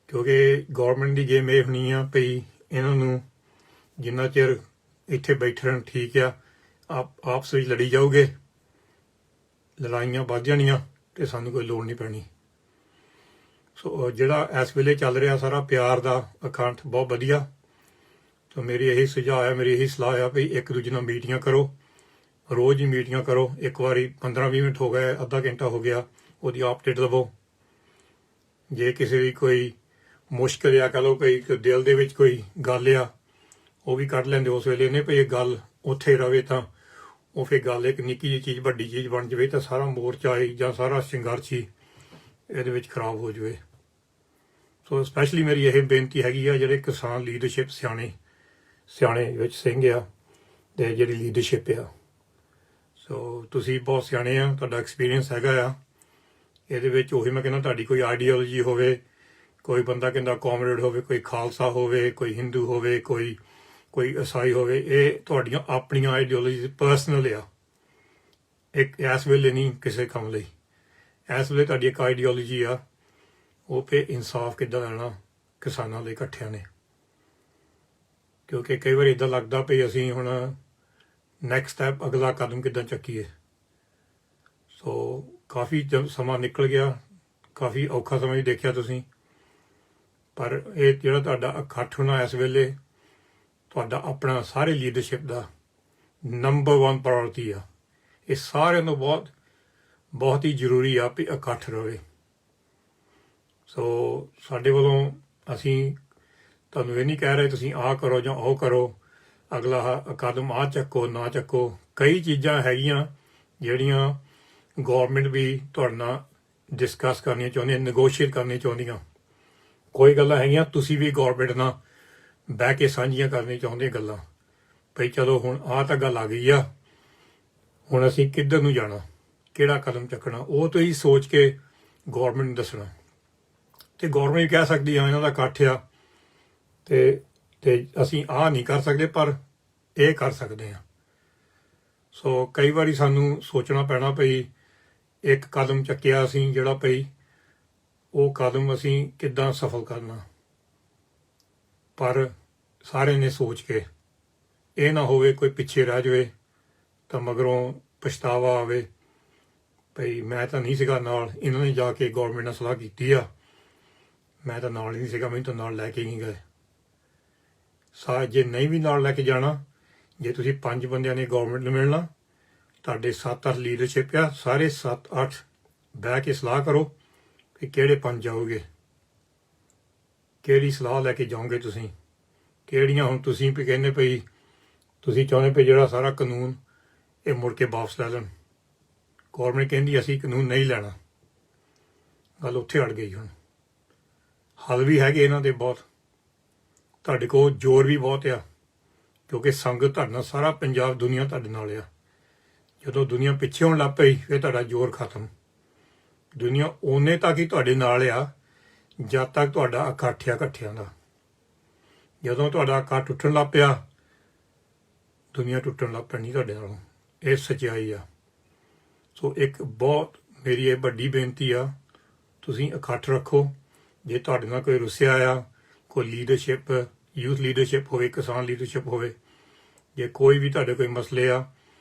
ਕਿਉਂਕਿ ਗੌਰਮੈਂਟ ਦੀ ਗੇਮ ਇਹ ਹੋਣੀ ਆ ਭਈ ਇਹਨਾਂ ਨੂੰ ਜਿੰਨਾ ਚਿਰ ਇੱਥੇ ਬੈਠੇ ਰਹਿਣ ਠੀਕ ਆ, ਆਪਸ ਵਿੱਚ ਲੜੀ ਜਾਓਗੇ, ਲੜਾਈਆਂ ਵੱਧ ਜਾਣੀਆਂ ਤੇ ਸਾਨੂੰ ਕੋਈ ਲੋੜ ਨਹੀਂ ਪੈਣੀ। ਸੋ ਜਿਹੜਾ ਇਸ ਵੇਲੇ ਚੱਲ ਰਿਹਾ ਸਾਰਾ ਪਿਆਰ ਦਾ ਅਖੰਡ ਬਹੁਤ ਵਧੀਆ। ਸੋ ਮੇਰੀ ਇਹੀ ਸੁਝਾਅ ਹੈ, ਮੇਰੀ ਇਹੀ ਸਲਾਹ ਆ ਵੀ ਇੱਕ ਦੂਜੇ ਨਾਲ ਮੀਟਿੰਗਾਂ ਕਰੋ, ਰੋਜ਼ ਹੀ ਮੀਟਿੰਗਾਂ ਕਰੋ। ਇੱਕ ਵਾਰੀ 15-20 ਮਿੰਟ ਹੋ ਗਏ, ਅੱਧਾ ਘੰਟਾ ਹੋ ਗਿਆ, ਉਹਦੀ ਅਪਡੇਟ ਲਵੋ। ਜੇ ਕਿਸੇ ਦੀ ਕੋਈ ਮੁਸ਼ਕਿਲ ਆ, ਕਹ ਲਓ ਕੋਈ ਦਿਲ ਦੇ ਵਿੱਚ ਕੋਈ ਗੱਲ ਆ, ਉਹ ਵੀ ਕੱਢ ਲੈਂਦੇ ਉਸ ਵੇਲੇ ਨੇ, ਵੀ ਇਹ ਗੱਲ ਉੱਥੇ ਰਵੇ ਤਾਂ ਉਹ ਫਿਰ ਗੱਲ ਇੱਕ ਨਿੱਕੀ ਜਿਹੀ ਚੀਜ਼ ਵੱਡੀ ਚੀਜ਼ ਬਣ ਜਾਵੇ ਤਾਂ ਸਾਰਾ ਮੋਰਚਾ ਹੀ ਜਾਂ ਸਾਰਾ ਸੰਘਰਸ਼ ਹੀ ਇਹਦੇ ਵਿੱਚ ਖਰਾਬ ਹੋ ਜਾਵੇ। ਸੋ ਸਪੈਸ਼ਲੀ ਮੇਰੀ ਇਹ ਬੇਨਤੀ ਹੈਗੀ ਆ, ਜਿਹੜੇ ਕਿਸਾਨ ਲੀਡਰਸ਼ਿਪ ਸਿਆਣੇ ਵਿੱਚ ਸਿੰਘ ਆ ਤੇ ਜਿਹੜੀ ਲੀਡਰਸ਼ਿਪ ਆ, ਸੋ ਤੁਸੀਂ ਬਹੁਤ ਸਿਆਣੇ ਆ, ਤੁਹਾਡਾ ਐਕਸਪੀਰੀਅੰਸ ਹੈਗਾ ਆ ਇਹਦੇ ਵਿੱਚ। ਉਹੀ ਮੈਂ ਕਹਿੰਦਾ, ਤੁਹਾਡੀ ਕੋਈ ਆਈਡੀਓਲੋਜੀ ਹੋਵੇ, ਕੋਈ ਬੰਦਾ ਕਹਿੰਦਾ ਕਾਮਰੇਡ ਹੋਵੇ, ਕੋਈ ਖਾਲਸਾ ਹੋਵੇ, ਕੋਈ ਹਿੰਦੂ ਹੋਵੇ, ਕੋਈ ਈਸਾਈ ਹੋਵੇ, ਇਹ ਤੁਹਾਡੀਆਂ ਆਪਣੀਆਂ ਆਈਡੀਓਲੋਜੀ ਪਰਸਨਲ ਆ। ਇੱਕ ਇਸ ਵੇਲੇ ਨਹੀਂ ਕਿਸੇ ਕੰਮ ਲਈ, ਇਸ ਵੇਲੇ ਤੁਹਾਡੀ ਇੱਕ ਆਈਡੀਓਲੋਜੀ ਆ, ਉਹ ਤੇ ਇਨਸਾਫ ਕਿੱਦਾਂ ਲੈਣਾ ਕਿਸਾਨਾਂ ਦੇ ਇਕੱਠਿਆਂ ਨੇ। ਕਿਉਂਕਿ ਕਈ ਵਾਰ ਇੱਦਾਂ ਲੱਗਦਾ ਵੀ ਅਸੀਂ ਹੁਣ ਨੈਕਸਟ ਸਟੈਪ, ਅਗਲਾ ਕਦਮ ਕਿੱਦਾਂ ਚੱਕੀਏ। ਸੋ ਕਾਫੀ ਸਮਾਂ ਨਿਕਲ ਗਿਆ, ਕਾਫੀ ਔਖਾ ਸਮਾਂ ਵੀ ਦੇਖਿਆ ਤੁਸੀਂ, ਪਰ ਇਹ ਜਿਹੜਾ ਤੁਹਾਡਾ ਇਕੱਠ ਹੋਣਾ ਇਸ ਵੇਲੇ ਤੁਹਾਡਾ ਆਪਣਾ ਸਾਰੇ ਲੀਡਰਸ਼ਿਪ ਦਾ ਨੰਬਰ 1 ਪ੍ਰਾਇੋਰਟੀ ਆ। ਇਹ ਸਾਰਿਆਂ ਨੂੰ ਬਹੁਤ ਹੀ ਜ਼ਰੂਰੀ ਆ ਵੀ ਇਕੱਠ ਰਹੇ। ਸੋ ਸਾਡੇ ਵੱਲੋਂ ਅਸੀਂ ਤੁਹਾਨੂੰ ਇਹ ਨਹੀਂ ਕਹਿ ਰਹੇ ਤੁਸੀਂ ਆਹ ਕਰੋ ਜਾਂ ਉਹ ਕਰੋ, ਅਗਲਾ ਕਦਮ ਆਹ ਚੱਕੋ ਨਾ ਚੱਕੋ। ਕਈ ਚੀਜ਼ਾਂ ਹੈਗੀਆਂ ਜਿਹੜੀਆਂ ਗੌਰਮੈਂਟ ਵੀ ਤੁਹਾਡੇ ਨਾਲ ਡਿਸਕਸ ਕਰਨੀਆਂ ਚਾਹੁੰਦੀਆਂ, ਨੈਗੋਸ਼ੀਏਟ ਕਰਨੀਆਂ ਚਾਹੁੰਦੀਆਂ। ਕੋਈ ਗੱਲਾਂ ਹੈਗੀਆਂ ਤੁਸੀਂ ਵੀ ਗੌਰਮੈਂਟ ਨਾਲ ਬਹਿ ਕੇ ਸਾਂਝੀਆਂ ਕਰਨੀਆਂ ਚਾਹੁੰਦੇ ਗੱਲਾਂ, ਭਈ ਚਲੋ ਹੁਣ ਆਹ ਤਾਂ ਗੱਲ ਆ ਗਈ ਆ, ਹੁਣ ਅਸੀਂ ਕਿੱਧਰ ਨੂੰ ਜਾਣਾ, ਕਿਹੜਾ ਕਦਮ ਚੱਕਣਾ, ਉਹ ਤੁਸੀਂ ਸੋਚ ਕੇ ਗੌਰਮੈਂਟ ਨੂੰ ਦੱਸਣਾ। ਤੇ ਗੌਰਮੈਂਟ ਵੀ ਕਹਿ ਸਕਦੀ ਆ ਇਹਨਾਂ ਦਾ ਇਕੱਠ ਆ ਤੇ ਅਸੀਂ ਆਹ ਨਹੀਂ ਕਰ ਸਕਦੇ, ਪਰ ਇਹ ਕਰ ਸਕਦੇ ਆ। ਸੋ ਕਈ ਵਾਰੀ ਸਾਨੂੰ ਸੋਚਣਾ ਪੈਣਾ ਭਈ ਇੱਕ ਕਦਮ ਚੱਕਿਆ ਅਸੀਂ ਜਿਹੜਾ ਭਈ ਉਹ ਕਦਮ ਅਸੀਂ ਕਿੱਦਾਂ ਸਫਲ ਕਰਨਾ। ਪਰ ਸਾਰਿਆਂ ਨੇ ਸੋਚ ਕੇ, ਇਹ ਨਾ ਹੋਵੇ ਕੋਈ ਪਿੱਛੇ ਰਹਿ ਜਾਵੇ ਤਾਂ ਮਗਰੋਂ ਪਛਤਾਵਾ ਆਵੇ ਭਈ ਮੈਂ ਤਾਂ ਨਹੀਂ ਸੀਗਾ ਨਾਲ, ਇਹਨਾਂ ਨੇ ਜਾ ਕੇ ਗੌਰਮੈਂਟ ਨਾਲ ਸਲਾਹ ਕੀਤੀ ਆ, ਮੈਂ ਤਾਂ ਨਾਲ ਹੀ ਨਹੀਂ ਸੀਗਾ, ਮੈਨੂੰ ਤਾਂ ਨਾਲ ਲੈ ਕੇ ਨਹੀਂ ਗਏ। ਜੇ ਨਹੀਂ ਵੀ ਨਾਲ ਲੈ ਕੇ ਜਾਣਾ, ਜੇ ਤੁਸੀਂ 5 ਬੰਦਿਆਂ ਨੇ ਗੌਰਮੈਂਟ ਨੂੰ ਮਿਲਣਾ, ਤੁਹਾਡੇ 7-8 ਲੀਡਰਸ਼ਿਪ ਆ, ਸਾਰੇ 7-8 ਬਹਿ ਕੇ ਸਲਾਹ ਕਰੋ ਕਿ ਕਿਹੜੇ 5 ਜਾਓਗੇ, ਕਿਹੜੀ ਸਲਾਹ ਲੈ ਕੇ ਜਾਓਗੇ ਤੁਸੀਂ, ਕਿਹੜੀਆਂ ਹੁਣ ਤੁਸੀਂ ਵੀ ਕਹਿੰਦੇ ਭਈ ਤੁਸੀਂ ਚਾਹੁੰਦੇ ਭਈ ਜਿਹੜਾ ਸਾਰਾ ਕਾਨੂੰਨ ਇਹ ਮੁੜ ਕੇ ਵਾਪਸ ਲੈ ਲੈਣ। ਗੌਰਮੈਂਟ ਕਹਿੰਦੀ ਅਸੀਂ ਕਾਨੂੰਨ ਨਹੀਂ ਲੈਣਾ, ਗੱਲ ਉੱਥੇ ਅੜ ਗਈ। ਹੁਣ ਹੱਲ ਵੀ ਹੈਗੇ ਇਹਨਾਂ ਦੇ ਬਹੁਤ, ਤੁਹਾਡੇ ਕੋਲ ਜ਼ੋਰ ਵੀ ਬਹੁਤ ਆ, ਕਿਉਂਕਿ ਸੰਗਤ ਤੁਹਾਡੇ ਨਾਲ, ਸਾਰਾ ਪੰਜਾਬ ਦੁਨੀਆ ਤੁਹਾਡੇ ਨਾਲ ਆ। ਜਦੋਂ ਦੁਨੀਆ ਪਿੱਛੇ ਹੋਣ ਲੱਗ ਪਈ ਫਿਰ ਤੁਹਾਡਾ ਜ਼ੋਰ ਖਤਮ। ਦੁਨੀਆ ਓਨੇ ਤੱਕ ਹੀ ਤੁਹਾਡੇ ਨਾਲ ਆ ਜਦ ਤੱਕ ਤੁਹਾਡਾ ਇਕੱਠ ਆ ਇਕੱਠਿਆਂ ਦਾ। ਜਦੋਂ ਤੁਹਾਡਾ ਇਕੱਠ ਟੁੱਟਣ ਲੱਗ ਪਿਆ, ਦੁਨੀਆ ਟੁੱਟਣ ਲੱਗ ਪੈਣੀ ਤੁਹਾਡੇ ਨਾਲੋਂ। ਇਹ ਸੱਚਾਈ ਆ। ਸੋ ਇੱਕ ਬਹੁਤ ਮੇਰੀ ਇਹ ਵੱਡੀ ਬੇਨਤੀ ਆ, ਤੁਸੀਂ ਇਕੱਠ ਰੱਖੋ। ਜੇ ਤੁਹਾਡੇ ਨਾਲ ਕੋਈ ਰੁੱਸਿਆ ਆ, ਕੋਈ ਲੀਡਰਸ਼ਿਪ, ਯੂਥ ਲੀਡਰਸ਼ਿਪ ਹੋਵੇ, ਕਿਸਾਨ ਲੀਡਰਸ਼ਿਪ ਹੋਵੇ, ਜੇ ਕੋਈ ਵੀ ਤੁਹਾਡੇ ਕੋਈ ਮਸਲੇ ਆ,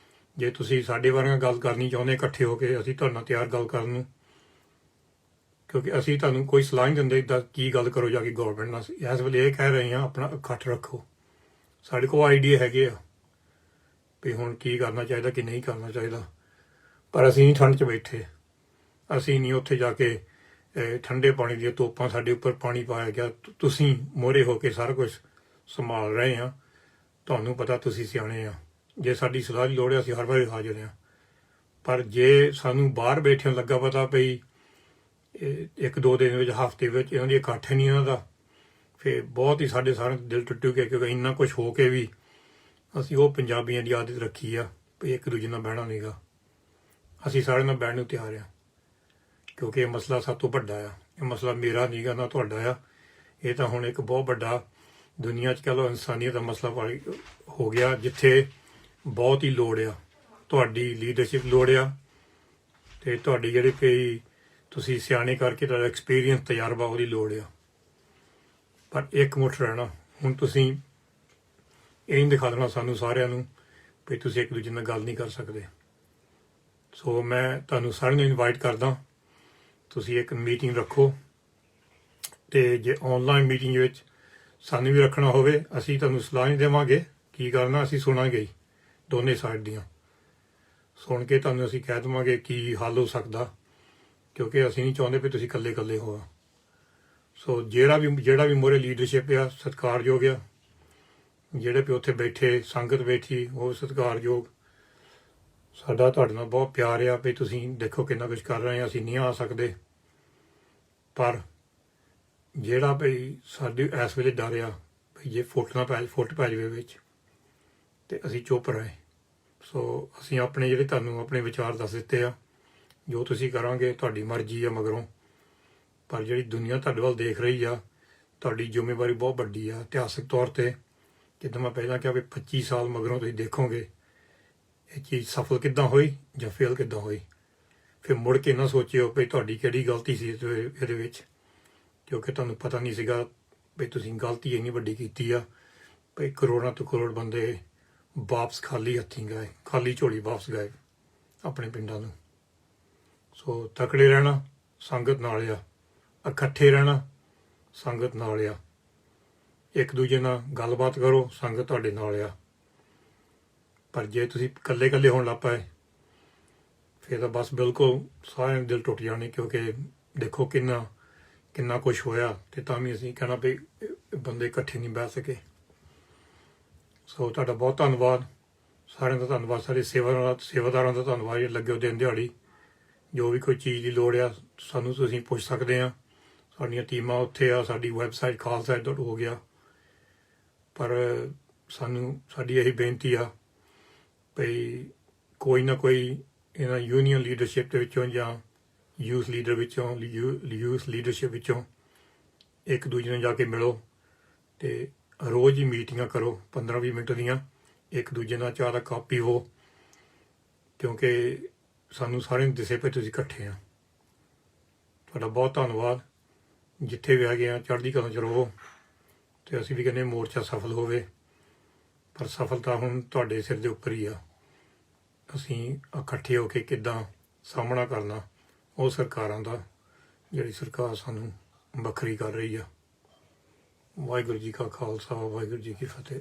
ਜੇ ਤੁਸੀਂ ਸਾਡੇ ਬਾਰੇ ਗੱਲ ਕਰਨੀ ਚਾਹੁੰਦੇ ਇਕੱਠੇ ਹੋ ਕੇ, ਅਸੀਂ ਤੁਹਾਡੇ ਨਾਲ ਤਿਆਰ ਗੱਲ ਕਰਨ ਨੂੰ। ਕਿਉਂਕਿ ਅਸੀਂ ਤੁਹਾਨੂੰ ਕੋਈ ਸਲਾਹ ਨਹੀਂ ਦਿੰਦੇ ਇੱਦਾਂ ਕੀ ਗੱਲ ਕਰੋ ਜਾ ਕੇ ਗੌਰਮੈਂਟ ਨਾਲ। ਇਸ ਵੇਲੇ ਇਹ ਕਹਿ ਰਹੇ ਹਾਂ ਆਪਣਾ ਇਕੱਠ ਰੱਖੋ। ਸਾਡੇ ਕੋਲ ਆਈਡੀਆ ਹੈਗੇ ਆ ਵੀ ਹੁਣ ਕੀ ਕਰਨਾ ਚਾਹੀਦਾ ਕੀ ਨਹੀਂ ਕਰਨਾ ਚਾਹੀਦਾ, ਪਰ ਅਸੀਂ ਨਹੀਂ ਠੰਡ 'ਚ ਬੈਠੇ। ਅਸੀਂ ਨਹੀਂ ਉੱਥੇ ਜਾ ਕੇ ਠੰਡੇ ਪਾਣੀ ਦੀਆਂ ਤੋਪਾਂ ਸਾਡੇ ਉੱਪਰ ਪਾਣੀ ਪਾਇਆ ਗਿਆ। ਤੁਸੀਂ ਮੋਹਰੇ ਹੋ ਕੇ ਸਾਰਾ ਕੁਝ ਸੰਭਾਲ ਰਹੇ ਆ, ਤੁਹਾਨੂੰ ਪਤਾ ਤੁਸੀਂ ਸਿਆਣੇ ਆ। ਜੇ ਸਾਡੀ ਸਲਾਹ ਦੀ ਲੋੜ ਹੈ ਅਸੀਂ ਹਰ ਵਾਰੀ ਹਾਜ਼ਰ ਹਾਂ। ਪਰ ਜੇ ਸਾਨੂੰ ਬਾਹਰ ਬੈਠਿਆਂ ਲੱਗਾ ਪਤਾ ਪਈ 1-2 ਦਿਨ ਵਿੱਚ, ਹਫ਼ਤੇ ਵਿੱਚ ਇਹਨਾਂ ਦੀ ਇਕੱਠ ਨਹੀਂ ਇਹਨਾਂ ਦਾ, ਫਿਰ ਬਹੁਤ ਹੀ ਸਾਡੇ ਸਾਰੇ ਦਿਲ ਟੁੱਟੂਗੇ। ਕਿਉਂਕਿ ਇੰਨਾ ਕੁਝ ਹੋ ਕੇ ਵੀ ਅਸੀਂ ਉਹ ਪੰਜਾਬੀਆਂ ਦੀ ਆਦਤ ਰੱਖੀ ਆ ਵੀ ਇੱਕ ਦੂਜੇ ਨਾਲ ਬਹਿਣਾ ਨਹੀਂਗਾ। ਅਸੀਂ ਸਾਰਿਆਂ ਨਾਲ ਬਹਿਣ ਨੂੰ ਤਿਆਰ ਆ, ਕਿਉਂਕਿ ਇਹ ਮਸਲਾ ਸਭ ਤੋਂ ਵੱਡਾ ਆ। ਇਹ ਮਸਲਾ ਮੇਰਾ ਨਹੀਂਗਾ ਨਾ ਤੁਹਾਡਾ ਆ। ਇਹ ਤਾਂ ਹੁਣ ਇੱਕ ਬਹੁਤ ਵੱਡਾ ਦੁਨੀਆ 'ਚ ਕਹਿ ਲਓ ਇਨਸਾਨੀਅਤ ਦਾ ਮਸਲਾ ਹੋ ਗਿਆ, ਜਿੱਥੇ ਬਹੁਤ ਹੀ ਲੋੜ ਆ ਤੁਹਾਡੀ ਲੀਡਰਸ਼ਿਪ ਲੋੜ ਆ, ਅਤੇ ਤੁਹਾਡੀ ਜਿਹੜੇ ਕਈ ਤੁਸੀਂ ਸਿਆਣੇ ਕਰਕੇ ਤੁਹਾਡਾ ਐਕਸਪੀਰੀਅੰਸ ਤਜਰਬਾ ਉਹਦੀ ਲੋੜ ਆ। ਪਰ ਇੱਕ ਮੁੱਠ ਰਹਿਣਾ। ਹੁਣ ਤੁਸੀਂ ਇਹ ਨਹੀਂ ਦਿਖਾ ਦੇਣਾ ਸਾਨੂੰ ਸਾਰਿਆਂ ਨੂੰ ਵੀ ਤੁਸੀਂ ਇੱਕ ਦੂਜੇ ਨਾਲ ਗੱਲ ਨਹੀਂ ਕਰ ਸਕਦੇ। ਸੋ ਮੈਂ ਤੁਹਾਨੂੰ ਸਾਰਿਆਂ ਨੂੰ ਇਨਵਾਈਟ ਕਰਦਾ, ਤੁਸੀਂ ਇੱਕ ਮੀਟਿੰਗ ਰੱਖੋ, ਤੇ ਜੇ ਆਨਲਾਈਨ ਮੀਟਿੰਗ ਵਿੱਚ ਸਾਨੂੰ ਵੀ ਰੱਖਣਾ ਹੋਵੇ, ਅਸੀਂ ਤੁਹਾਨੂੰ ਸਲਾਹ ਨਹੀਂ ਦੇਵਾਂਗੇ ਕੀ ਕਰਨਾ, ਅਸੀਂ ਸੁਣਾਂਗੇ ਹੀ ਦੋਨੇ ਸਾਈਡ ਦੀਆਂ। ਸੁਣ ਕੇ ਤੁਹਾਨੂੰ ਅਸੀਂ ਕਹਿ ਦੇਵਾਂਗੇ ਕੀ ਹੱਲ ਹੋ ਸਕਦਾ, ਕਿਉਂਕਿ ਅਸੀਂ ਨਹੀਂ ਚਾਹੁੰਦੇ ਵੀ ਤੁਸੀਂ ਇਕੱਲੇ ਇਕੱਲੇ ਹੋ। ਸੋ ਜਿਹੜਾ ਵੀ ਮੋਰੇ ਲੀਡਰਸ਼ਿਪ ਆ ਸਤਿਕਾਰਯੋਗ ਆ, ਜਿਹੜੇ ਵੀ ਉੱਥੇ ਬੈਠੇ ਸੰਗਤ ਬੈਠੀ ਉਹ ਸਤਿਕਾਰਯੋਗ। ਸਾਡਾ ਤੁਹਾਡੇ ਨਾਲ ਬਹੁਤ ਪਿਆਰ ਆ ਵੀ ਤੁਸੀਂ ਦੇਖੋ ਕਿੰਨਾ ਕੁਝ ਕਰ ਰਹੇ ਆ, ਅਸੀਂ ਨਹੀਂ ਆ ਸਕਦੇ, ਪਰ ਜਿਹੜਾ ਭਈ ਸਾਡੇ ਇਸ ਵੇਲੇ ਡਰ ਆ ਵੀ ਜੇ ਫੁੱਟ ਪੈ ਜਾਵੇ ਵਿੱਚ, ਤੇ ਅਸੀਂ ਚੁੱਪ ਰਹੇ। ਸੋ ਅਸੀਂ ਆਪਣੇ ਜਿਹੜੇ ਤੁਹਾਨੂੰ ਆਪਣੇ ਵਿਚਾਰ ਦੱਸ ਦਿੱਤੇ ਆ, ਜੋ ਤੁਸੀਂ ਕਰਾਂਗੇ ਤੁਹਾਡੀ ਮਰਜ਼ੀ ਆ ਮਗਰੋਂ, ਪਰ ਜਿਹੜੀ ਦੁਨੀਆ ਤੁਹਾਡੇ ਵੱਲ ਦੇਖ ਰਹੀ ਆ, ਤੁਹਾਡੀ ਜ਼ਿੰਮੇਵਾਰੀ ਬਹੁਤ ਵੱਡੀ ਆ ਇਤਿਹਾਸਕ ਤੌਰ ਤੇ। ਜਿੱਦਾਂ ਮੈਂ ਪਹਿਲਾਂ ਕਿਹਾ ਵੀ 25 ਸਾਲ ਮਗਰੋਂ ਤੁਸੀਂ ਦੇਖੋਗੇ ਇਹ ਚੀਜ਼ ਸਫਲ ਕਿੱਦਾਂ ਹੋਈ ਜਾਂ ਫੇਲ ਕਿੱਦਾਂ ਹੋਈ। ਫਿਰ ਮੁੜ ਕੇ ਨਾ ਸੋਚਿਓ ਵੀ ਤੁਹਾਡੀ ਕਿਹੜੀ ਗਲਤੀ ਸੀ ਇਹਦੇ ਵਿੱਚ, ਕਿਉਂਕਿ ਤੁਹਾਨੂੰ ਪਤਾ ਨਹੀਂ ਸੀਗਾ ਵੀ ਤੁਸੀਂ ਗਲਤੀ ਇੰਨੀ ਵੱਡੀ ਕੀਤੀ ਆ ਵੀ ਕਰੋੜਾਂ ਤੋਂ ਕਰੋੜ ਬੰਦੇ ਵਾਪਸ ਖਾਲੀ ਹੱਥੀਂ ਗਏ, ਖਾਲੀ ਝੋਲੀ ਵਾਪਸ ਗਏ ਆਪਣੇ ਪਿੰਡਾਂ ਨੂੰ। ਸੋ ਤਕੜੇ ਰਹਿਣਾ ਸੰਗਤ ਨਾਲ ਆ, ਇਕੱਠੇ ਰਹਿਣਾ ਸੰਗਤ ਨਾਲ ਆ, ਇੱਕ ਦੂਜੇ ਨਾਲ ਗੱਲਬਾਤ ਕਰੋ ਸੰਗਤ ਤੁਹਾਡੇ ਨਾਲ ਆ। ਪਰ ਜੇ ਤੁਸੀਂ ਇਕੱਲੇ ਇਕੱਲੇ ਹੋਣ ਲੱਗ ਪਏ ਫਿਰ ਤਾਂ ਬਸ ਬਿਲਕੁਲ ਸਾਰਿਆਂ ਦੇ ਦਿਲ ਟੁੱਟ ਜਾਣੇ, ਕਿਉਂਕਿ ਦੇਖੋ ਕਿੰਨਾ ਕੁਛ ਹੋਇਆ ਤੇ ਤਾਂ ਵੀ ਅਸੀਂ ਕਹਿਣਾ ਵੀ ਬੰਦੇ ਇਕੱਠੇ ਨਹੀਂ ਬਹਿ ਸਕੇ। ਸੋ ਤੁਹਾਡਾ ਬਹੁਤ ਧੰਨਵਾਦ, ਸਾਰਿਆਂ ਦਾ ਧੰਨਵਾਦ, ਸਾਰੇ ਸੇਵਾਦਾਰਾਂ ਦਾ ਧੰਨਵਾਦ ਜਿਹੜੇ ਲੱਗੇ ਹੋ ਦਿਨ ਦਿਹਾੜੀ। ਜੋ ਵੀ ਕੋਈ ਚੀਜ਼ ਦੀ ਲੋੜ ਆ ਸਾਨੂੰ ਤੁਸੀਂ ਪੁੱਛ ਸਕਦੇ ਆ, ਸਾਡੀਆਂ ਟੀਮਾਂ ਉੱਥੇ ਆ, ਸਾਡੀ ਵੈਬਸਾਈਟ khalsa.org ਆ। ਪਰ ਸਾਡੀ ਇਹੀ ਬੇਨਤੀ ਆ ਭਈ ਕੋਈ ਨਾ ਕੋਈ ਇਹਨਾਂ ਯੂਨੀਅਨ ਲੀਡਰਸ਼ਿਪ ਦੇ ਵਿੱਚੋਂ ਜਾਂ ਯੂਥ ਲੀਡਰਸ਼ਿਪ ਵਿੱਚੋਂ ਇੱਕ ਦੂਜੇ ਨੂੰ ਜਾ ਕੇ ਮਿਲੋ ਤੇ ਰੋਜ਼ ਹੀ ਮੀਟਿੰਗਾਂ ਕਰੋ 15-20 ਮਿੰਟ ਦੀਆਂ, ਇੱਕ ਦੂਜੇ ਨਾਲ ਚਾਹ ਦਾ ਕੱਪ ਪੀਵੋ, ਕਿਉਂਕਿ ਸਾਨੂੰ ਸਾਰਿਆਂ ਨੂੰ ਦਿਸੇ ਪਏ ਤੁਸੀਂ ਇਕੱਠੇ ਆ। ਤੁਹਾਡਾ ਬਹੁਤ ਧੰਨਵਾਦ, ਜਿੱਥੇ ਵੀ ਹੈਗੇ ਆ ਚੜ੍ਹਦੀ ਕਲਾ 'ਚ ਰਹੋ, ਤੇ ਅਸੀਂ ਵੀ ਕਹਿੰਦੇ ਮੋਰਚਾ ਸਫਲ ਹੋਵੇ, ਪਰ ਸਫਲਤਾ ਹੁਣ ਤੁਹਾਡੇ ਸਿਰ ਦੇ ਉੱਪਰ ਹੀ ਆ। ਅਸੀਂ ਇਕੱਠੇ ਹੋ ਕੇ ਕਿੱਦਾਂ ਸਾਹਮਣਾ ਕਰਨਾ ਉਹ ਸਰਕਾਰਾਂ ਦਾ, ਜਿਹੜੀ ਸਰਕਾਰ ਸਾਨੂੰ ਵੱਖਰੀ ਕਰ ਰਹੀ ਆ। ਵਾਹਿਗੁਰੂ ਜੀ ਕਾ ਖਾਲਸਾ, ਵਾਹਿਗੁਰੂ ਜੀ ਕੀ ਫਤਿਹ।